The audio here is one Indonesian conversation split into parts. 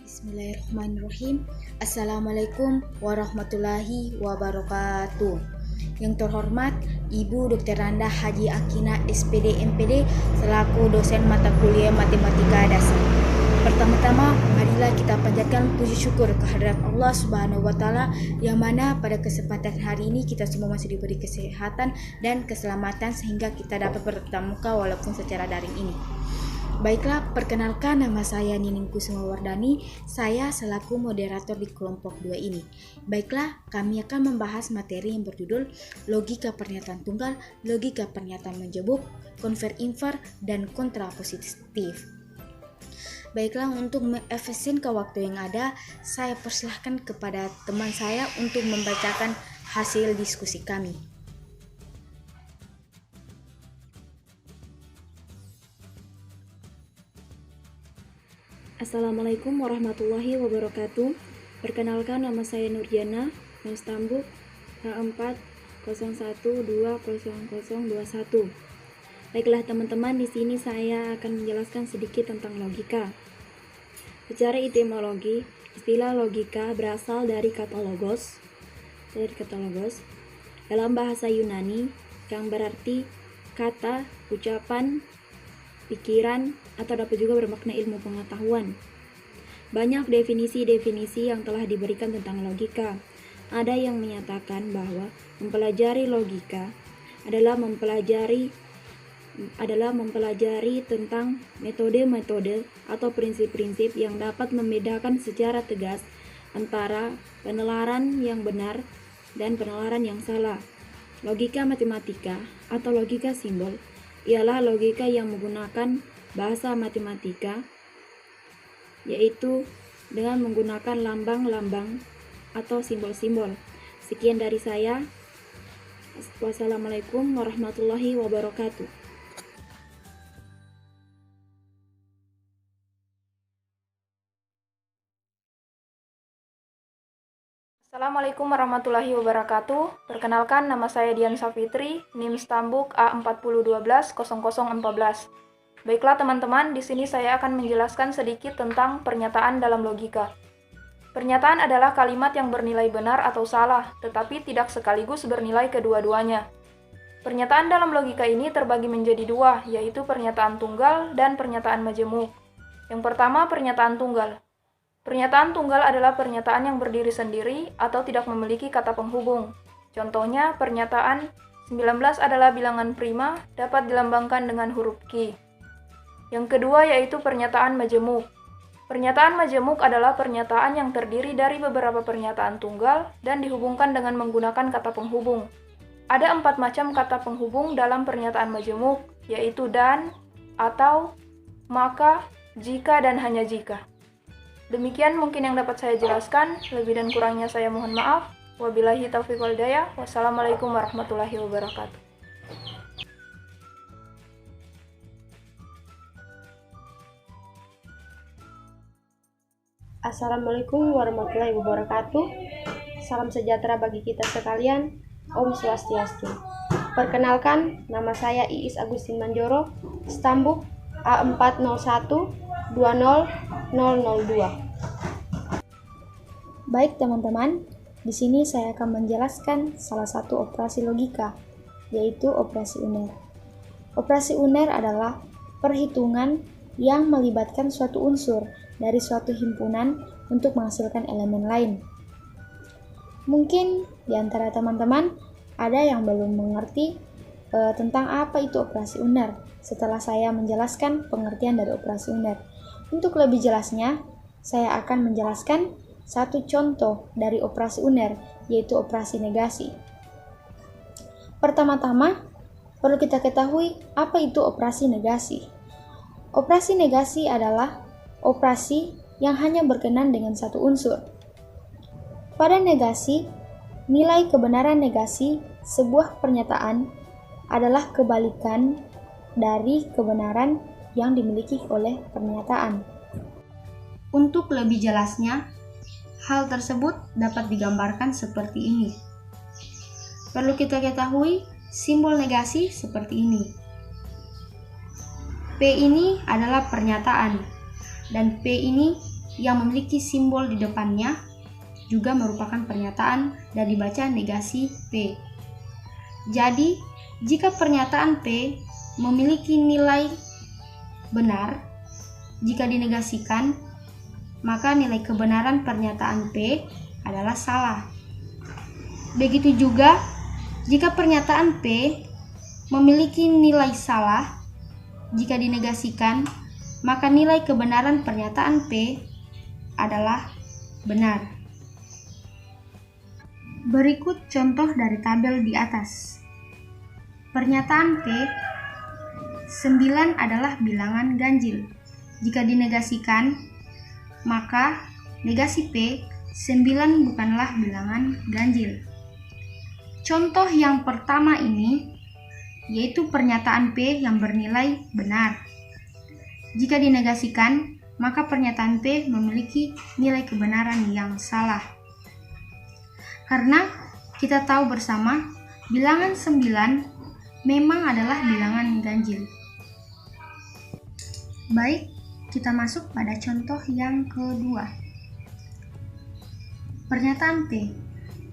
Bismillahirrahmanirrahim. Assalamualaikum warahmatullahi wabarakatuh. Yang terhormat Ibu Dr. Randa Haji Akina SPD MPD selaku dosen mata kuliah Matematika Dasar. Pertama-tama, marilah kita panjatkan puji syukur kehadirat Allah Subhanahu wa Ta'ala, yang mana pada kesempatan hari ini kita semua masih diberi kesehatan dan keselamatan sehingga kita dapat bertatap muka walaupun secara daring ini. Baiklah, perkenalkan, nama saya Nining Kusuma Wardani. Saya selaku moderator di kelompok 2 ini. Baiklah, kami akan membahas materi yang berjudul logika pernyataan tunggal, logika pernyataan menjebuk, konver-inver, dan kontrapositif. Baiklah, untuk mengefisienkan waktu yang ada, saya persilahkan kepada teman saya untuk membacakan hasil diskusi kami. Assalamualaikum warahmatullahi wabarakatuh. Perkenalkan, nama saya Nurjana, Stambuk A401200021. Baiklah teman-teman, di sini saya akan menjelaskan sedikit tentang logika. Secara etimologi, istilah logika berasal dari kata logos dalam bahasa Yunani yang berarti kata, ucapan, pikiran, atau dapat juga bermakna ilmu pengetahuan. Banyak definisi-definisi yang telah diberikan tentang logika. Ada yang menyatakan bahwa mempelajari logika adalah mempelajari tentang metode-metode atau prinsip-prinsip yang dapat membedakan secara tegas antara penalaran yang benar dan penalaran yang salah. Logika matematika atau logika simbol ialah logika yang menggunakan bahasa matematika, yaitu dengan menggunakan lambang-lambang atau simbol-simbol. Sekian dari saya. Wassalamualaikum warahmatullahi wabarakatuh. Assalamualaikum warahmatullahi wabarakatuh. Perkenalkan, nama saya Dian Safitri, NIM Stambuk A40120014. Baiklah teman-teman, di sini saya akan menjelaskan sedikit tentang pernyataan dalam logika. Pernyataan adalah kalimat yang bernilai benar atau salah, tetapi tidak sekaligus bernilai kedua-duanya. Pernyataan dalam logika ini terbagi menjadi dua, yaitu pernyataan tunggal dan pernyataan majemuk. Yang pertama, pernyataan tunggal. Pernyataan tunggal adalah pernyataan yang berdiri sendiri atau tidak memiliki kata penghubung. Contohnya, pernyataan 19 adalah bilangan prima, dapat dilambangkan dengan huruf Q. Yang kedua yaitu pernyataan majemuk. Pernyataan majemuk adalah pernyataan yang terdiri dari beberapa pernyataan tunggal dan dihubungkan dengan menggunakan kata penghubung. Ada 4 macam kata penghubung dalam pernyataan majemuk, yaitu dan, atau, maka, jika, dan hanya jika. Demikian mungkin yang dapat saya jelaskan, lebih dan kurangnya saya mohon maaf. Wabillahi taufiq wal hidayah. Wassalamualaikum warahmatullahi wabarakatuh. Assalamualaikum warahmatullahi wabarakatuh. Salam sejahtera bagi kita sekalian. Om Swastiastu. Perkenalkan, nama saya Iis Agustin Manjoro, Stambuk A401200002. Baik teman-teman, di sini saya akan menjelaskan salah satu operasi logika, yaitu operasi UNER. Operasi UNER adalah perhitungan yang melibatkan suatu unsur dari suatu himpunan untuk menghasilkan elemen lain. Mungkin di antara teman-teman ada yang belum mengerti tentang apa itu operasi UNER setelah saya menjelaskan pengertian dari operasi UNER. Untuk lebih jelasnya, saya akan menjelaskan satu contoh dari operasi UNER, yaitu operasi negasi. Pertama-tama, perlu kita ketahui apa itu operasi negasi. Operasi negasi adalah operasi yang hanya berkenan dengan satu unsur. Pada negasi, nilai kebenaran negasi sebuah pernyataan adalah kebalikan dari kebenaran yang dimiliki oleh pernyataan. Untuk lebih jelasnya, hal tersebut dapat digambarkan seperti ini. Perlu kita ketahui simbol negasi seperti ini. P ini adalah pernyataan, dan P ini yang memiliki simbol di depannya juga merupakan pernyataan dan dibaca negasi P. Jadi, jika pernyataan P memiliki nilai benar, jika dinegasikan, maka nilai kebenaran pernyataan P adalah salah. Begitu juga, jika pernyataan P memiliki nilai salah, jika dinegasikan, maka nilai kebenaran pernyataan P adalah benar. Berikut contoh dari tabel di atas. Pernyataan P, 9 adalah bilangan ganjil. Jika dinegasikan, maka negasi P, 9 bukanlah bilangan ganjil. Contoh yang pertama ini yaitu pernyataan P yang bernilai benar. Jika dinegasikan, maka pernyataan P memiliki nilai kebenaran yang salah. Karena kita tahu bersama, bilangan 9 memang adalah bilangan ganjil. Baik, kita masuk pada contoh yang kedua. Pernyataan P,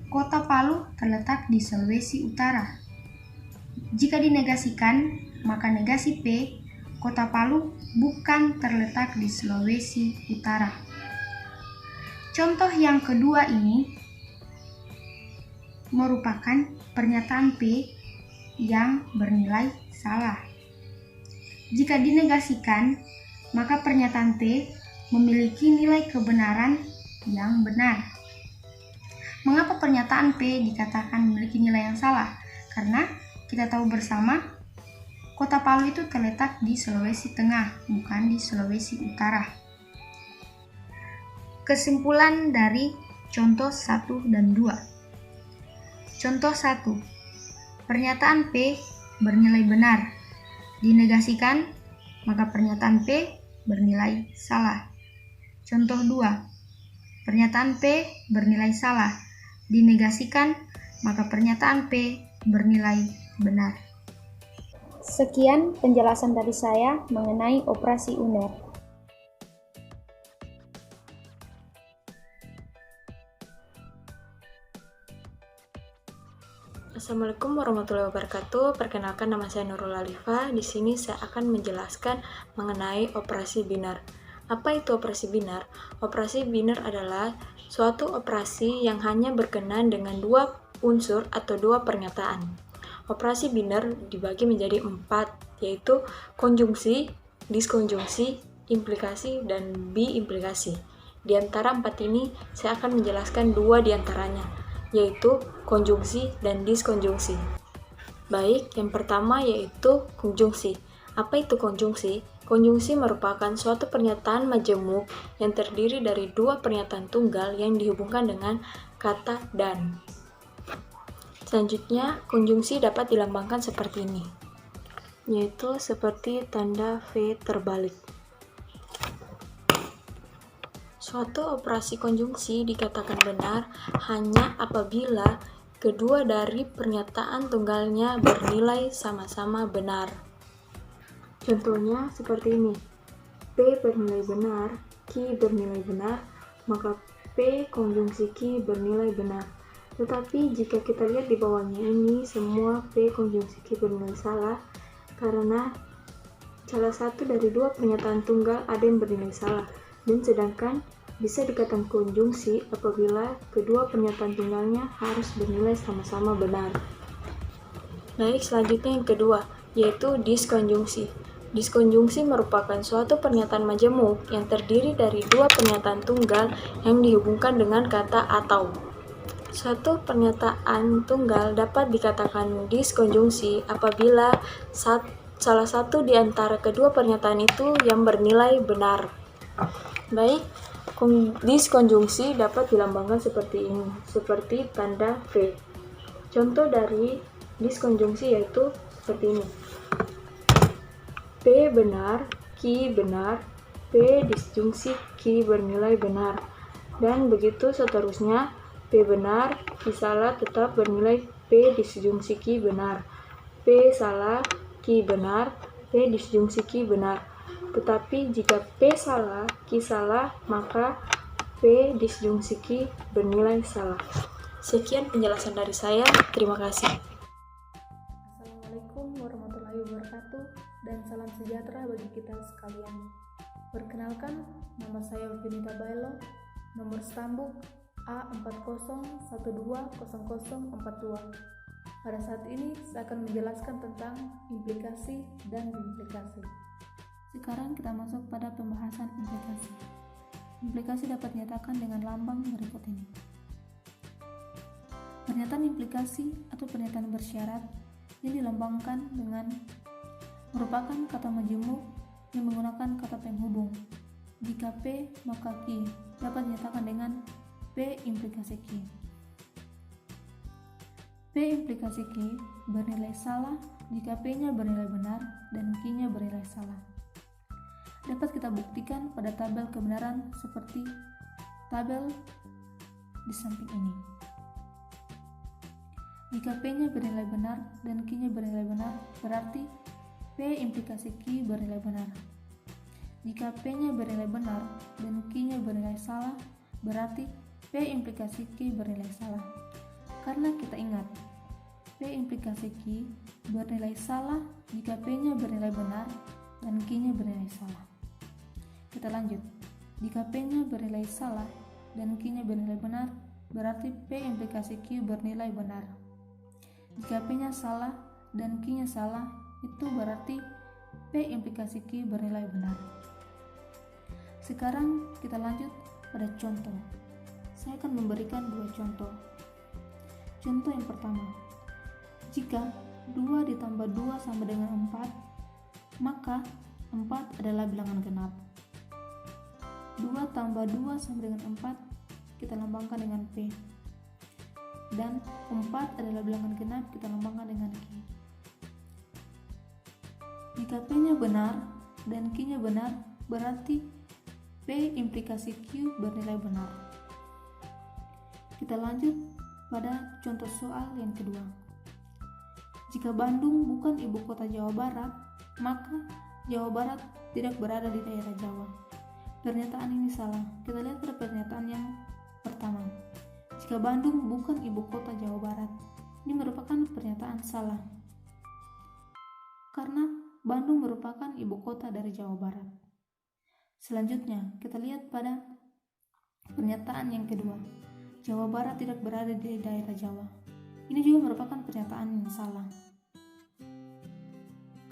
Kota Palu terletak di Sulawesi Utara. Jika dinegasikan, maka negasi P, Kota Palu bukan terletak di Sulawesi Utara. Contoh yang kedua ini merupakan pernyataan P yang bernilai salah. Jika dinegasikan, maka pernyataan P memiliki nilai kebenaran yang benar. Mengapa pernyataan P dikatakan memiliki nilai yang salah? Karena kita tahu bersama, Kota Palu itu terletak di Sulawesi Tengah, bukan di Sulawesi Utara. Kesimpulan dari contoh 1 dan 2. Contoh 1. Pernyataan P bernilai benar. Dinegasikan, maka pernyataan P bernilai salah. Contoh 2. Pernyataan P bernilai salah. Dinegasikan, maka pernyataan P bernilai benar. Sekian penjelasan dari saya mengenai operasi UNER. Assalamualaikum warahmatullahi wabarakatuh. Perkenalkan, nama saya Nurul Alifah. Di sini saya akan menjelaskan mengenai operasi binar. Apa itu operasi binar? Operasi binar adalah suatu operasi yang hanya berkenaan dengan dua unsur atau dua pernyataan. Operasi binar dibagi menjadi 4, yaitu konjungsi, diskonjungsi, implikasi, dan biimplikasi. Di antara 4 ini, saya akan menjelaskan 2 di antaranya, yaitu konjungsi dan diskonjungsi. Baik, yang pertama yaitu konjungsi. Apa itu konjungsi? Konjungsi merupakan suatu pernyataan majemuk yang terdiri dari 2 pernyataan tunggal yang dihubungkan dengan kata dan. Selanjutnya, konjungsi dapat dilambangkan seperti ini, yaitu seperti tanda V terbalik. Suatu operasi konjungsi dikatakan benar hanya apabila kedua dari pernyataan tunggalnya bernilai sama-sama benar. Contohnya seperti ini. P bernilai benar, Q bernilai benar, maka P konjungsi Q bernilai benar. Tetapi jika kita lihat di bawahnya ini, semua P konjungsi Q bernilai salah karena salah satu dari 2 pernyataan tunggal ada yang bernilai salah, dan sedangkan bisa dikatakan konjungsi apabila kedua pernyataan tunggalnya harus bernilai sama-sama benar. Baik, selanjutnya yang kedua, yaitu diskonjungsi. Diskonjungsi merupakan suatu pernyataan majemuk yang terdiri dari 2 pernyataan tunggal yang dihubungkan dengan kata atau. Suatu pernyataan tunggal dapat dikatakan diskonjungsi apabila salah satu di antara kedua pernyataan itu yang bernilai benar. Baik, diskonjungsi dapat dilambangkan seperti ini, seperti tanda V. Contoh dari diskonjungsi yaitu seperti ini. P benar, Q benar, P disjungsi Q bernilai benar. Dan begitu seterusnya, P benar, Q salah tetap bernilai P disjungsi Q benar. P salah, Q benar, P disjungsi Q benar. Tetapi jika P salah, Q salah, maka P disjungsi Q bernilai salah. Sekian penjelasan dari saya. Terima kasih. Assalamualaikum warahmatullahi wabarakatuh dan salam sejahtera bagi kita sekalian. Perkenalkan, nama saya Vinita Bailo, nomor stambuk A40120042. Pada saat ini saya akan menjelaskan tentang implikasi dan implikasi. Sekarang kita masuk pada pembahasan implikasi. Implikasi dapat dinyatakan dengan lambang berikut ini. Pernyataan implikasi atau pernyataan bersyarat yang dilambangkan dengan merupakan kata majemuk yang menggunakan kata penghubung. Jika P maka Q dapat dinyatakan dengan P implikasi Q. P implikasi Q bernilai salah jika P-nya bernilai benar dan Q-nya bernilai salah. Dapat kita buktikan pada tabel kebenaran seperti tabel di samping ini. Jika P-nya bernilai benar dan Q-nya bernilai benar, berarti P implikasi Q bernilai benar. Jika P-nya bernilai benar dan Q-nya bernilai salah, berarti P implikasi Q bernilai salah. Karena kita ingat, P implikasi Q bernilai salah jika P-nya bernilai benar dan Q-nya bernilai salah. Kita lanjut. Jika P-nya bernilai salah dan Q-nya bernilai benar, berarti P implikasi Q bernilai benar. Jika P-nya salah dan Q-nya salah, itu berarti P implikasi Q bernilai benar. Sekarang kita lanjut pada contoh. Saya akan memberikan 2 contoh. Contoh yang pertama, jika 2 ditambah 2 sama dengan 4, maka 4 adalah bilangan genap. 2 tambah 2 sama dengan 4 kita lambangkan dengan P. Dan 4 adalah bilangan genap, kita lambangkan dengan Q. Jika P-nya benar dan Q-nya benar, berarti P implikasi Q bernilai benar. Kita lanjut pada contoh soal yang kedua. Jika Bandung bukan ibu kota Jawa Barat, maka Jawa Barat tidak berada di daerah Jawa. Pernyataan ini salah. Kita lihat pada pernyataan yang pertama. Jika Bandung bukan ibu kota Jawa Barat, ini merupakan pernyataan salah. Karena Bandung merupakan ibu kota dari Jawa Barat. Selanjutnya, kita lihat pada pernyataan yang kedua. Jawa Barat tidak berada di daerah Jawa. Ini juga merupakan pernyataan yang salah.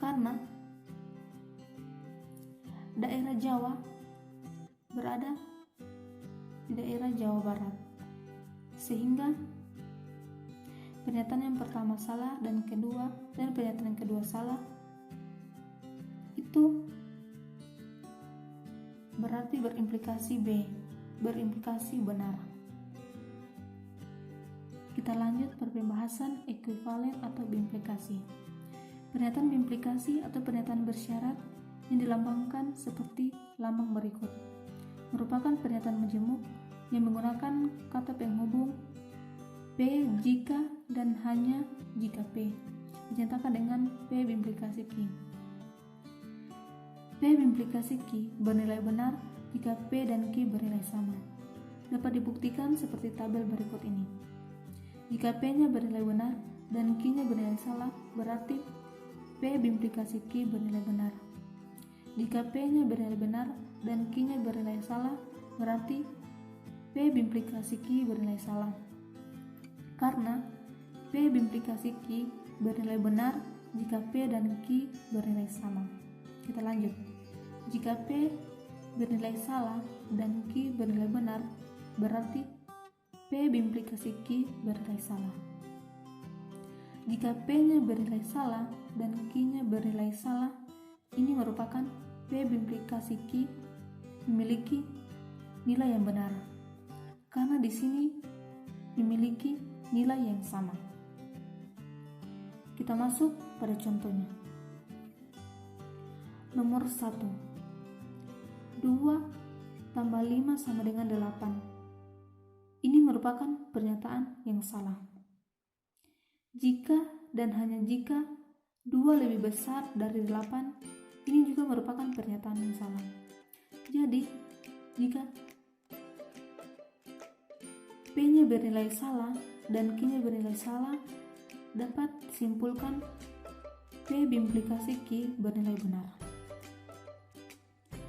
Karena daerah Jawa berada di daerah Jawa Barat. Sehingga pernyataan yang pertama salah dan pernyataan yang kedua salah. Itu berarti berimplikasi B, berimplikasi benar. Kita lanjut pada pembahasan ekuivalen atau biimplikasi. Pernyataan biimplikasi atau pernyataan bersyarat yang dilambangkan seperti lambang berikut. Merupakan pernyataan majemuk yang menggunakan kata penghubung P jika dan hanya jika P, dinyatakan dengan P biimplikasi Q. P biimplikasi Q bernilai benar jika P dan Q bernilai sama. Dapat dibuktikan seperti tabel berikut ini. Jika P-nya bernilai benar dan Q-nya bernilai salah, berarti P biimplikasi Q bernilai benar. Jika P-nya bernilai benar dan Q-nya bernilai salah, berarti P biimplikasi Q bernilai salah. Karena P biimplikasi Q bernilai benar jika P dan Q bernilai sama. Kita lanjut. Jika P bernilai salah dan Q bernilai benar, berarti P biimplikasi Q bernilai salah. Jika P-nya bernilai salah dan Q-nya bernilai salah, ini merupakan P biimplikasi Q memiliki nilai yang benar. Karena di sini memiliki nilai yang sama. Kita masuk pada contohnya. Nomor 1. 2 tambah 5 sama dengan 8. Ini merupakan pernyataan yang salah. Jika dan hanya jika 2 lebih besar dari 8, Ini juga merupakan pernyataan yang salah. Jadi, jika P-nya bernilai salah dan Q-nya bernilai salah, dapat disimpulkan P berimplikasi Q bernilai benar.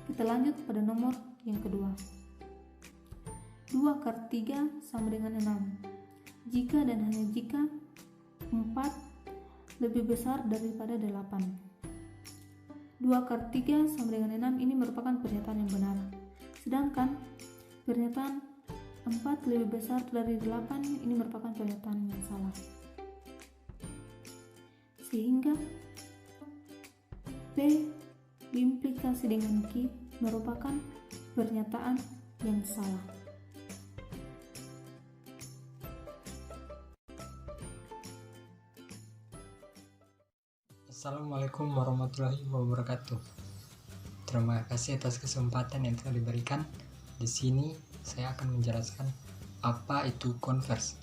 Kita lanjut pada nomor yang kedua. 2 × 3 sama dengan 6. Jika dan hanya jika 4 lebih besar daripada 8. 2 × 3 sama dengan 6 ini merupakan pernyataan yang benar. Sedangkan pernyataan 4 lebih besar dari 8 ini merupakan pernyataan yang salah. Sehingga P berimplikasi dengan Q merupakan pernyataan yang salah. Assalamualaikum warahmatullahi wabarakatuh. Terima kasih atas kesempatan yang telah diberikan. Di sini saya akan menjelaskan apa itu konvers.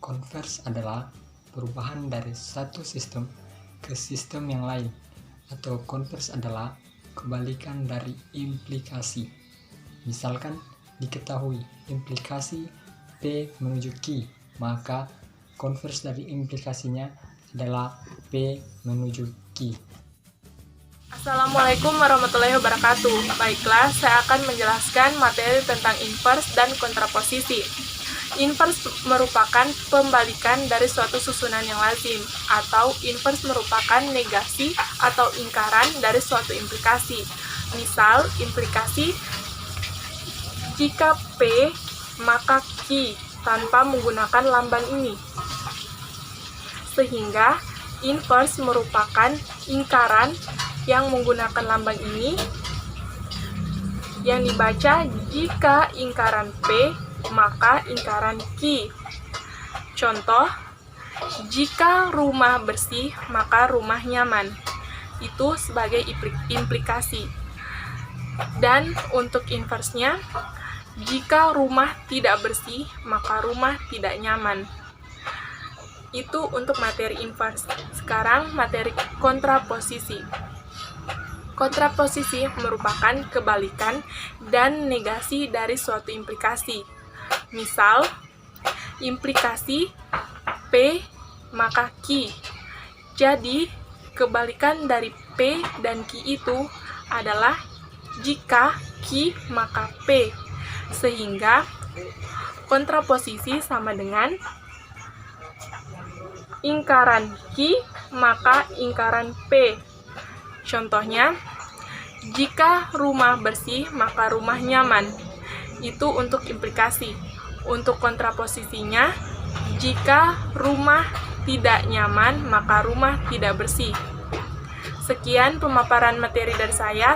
Konvers adalah perubahan dari satu sistem ke sistem yang lain, atau konvers adalah kebalikan dari implikasi. Misalkan diketahui implikasi P menuju Q, maka konvers dari implikasinya adalah P menuju Q. Assalamualaikum warahmatullahi wabarakatuh. Baiklah, saya akan menjelaskan materi tentang invers dan kontraposisi. Invers merupakan pembalikan dari suatu susunan yang lazim, atau invers merupakan negasi atau ingkaran dari suatu implikasi. Misal, implikasi jika P maka Q tanpa menggunakan lambang ini. Sehingga invers merupakan ingkaran yang menggunakan lambang ini yang dibaca jika ingkaran P maka ingkaran Q. Contoh, jika rumah bersih maka rumah nyaman. Itu sebagai implikasi. Dan untuk inversnya, jika rumah tidak bersih maka rumah tidak nyaman. Itu untuk materi invers. Sekarang materi kontraposisi. Kontraposisi merupakan kebalikan dan negasi dari suatu implikasi. Misal, implikasi P maka Q. Jadi, kebalikan dari P dan Q itu adalah jika Q maka P. Sehingga kontraposisi sama dengan ingkaran Q maka ingkaran P. Contohnya, jika rumah bersih maka rumah nyaman. Itu untuk implikasi. Untuk kontraposisinya, jika rumah tidak nyaman maka rumah tidak bersih. Sekian pemaparan materi dari saya.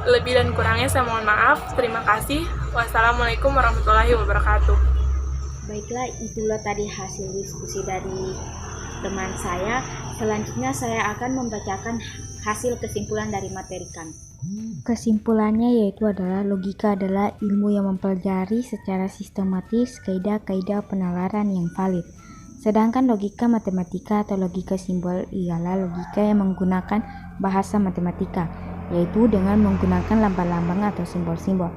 Lebih dan kurangnya saya mohon maaf. Terima kasih. Wassalamualaikum warahmatullahi wabarakatuh. Baiklah, itulah tadi hasil diskusi dari teman saya. Selanjutnya saya akan membacakan hasil kesimpulan dari materi kami. Kesimpulannya yaitu adalah logika adalah ilmu yang mempelajari secara sistematis kaidah-kaidah penalaran yang valid. Sedangkan logika matematika atau logika simbol ialah logika yang menggunakan bahasa matematika, yaitu dengan menggunakan lambang-lambang atau simbol-simbol.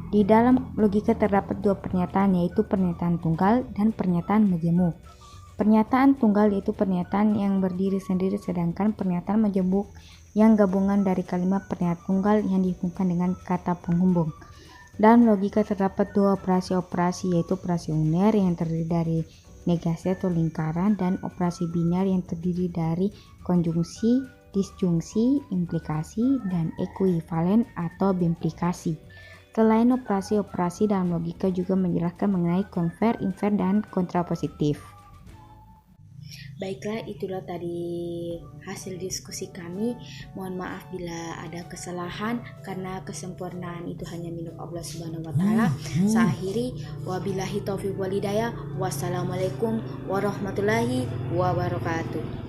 Di dalam logika terdapat dua pernyataan, yaitu pernyataan tunggal dan pernyataan majemuk. Pernyataan tunggal yaitu pernyataan yang berdiri sendiri, sedangkan pernyataan majemuk yang gabungan dari kalimat pernyataan tunggal yang dihubungkan dengan kata penghubung. Dalam logika terdapat dua operasi-operasi, yaitu operasi uner yang terdiri dari negasi atau lingkaran dan operasi biner yang terdiri dari konjungsi, disjungsi, implikasi, dan ekuivalen atau bimplikasi. Selain operasi-operasi dalam logika juga menjelaskan mengenai konver, inver, dan kontrapositif. Baiklah, itulah tadi hasil diskusi kami. Mohon maaf bila ada kesalahan, karena kesempurnaan itu hanya milik Allah Subhanahu wa taala. Saya akhiri, wabillahi taufiq wal hidayah. Wassalamualaikum warahmatullahi wabarakatuh.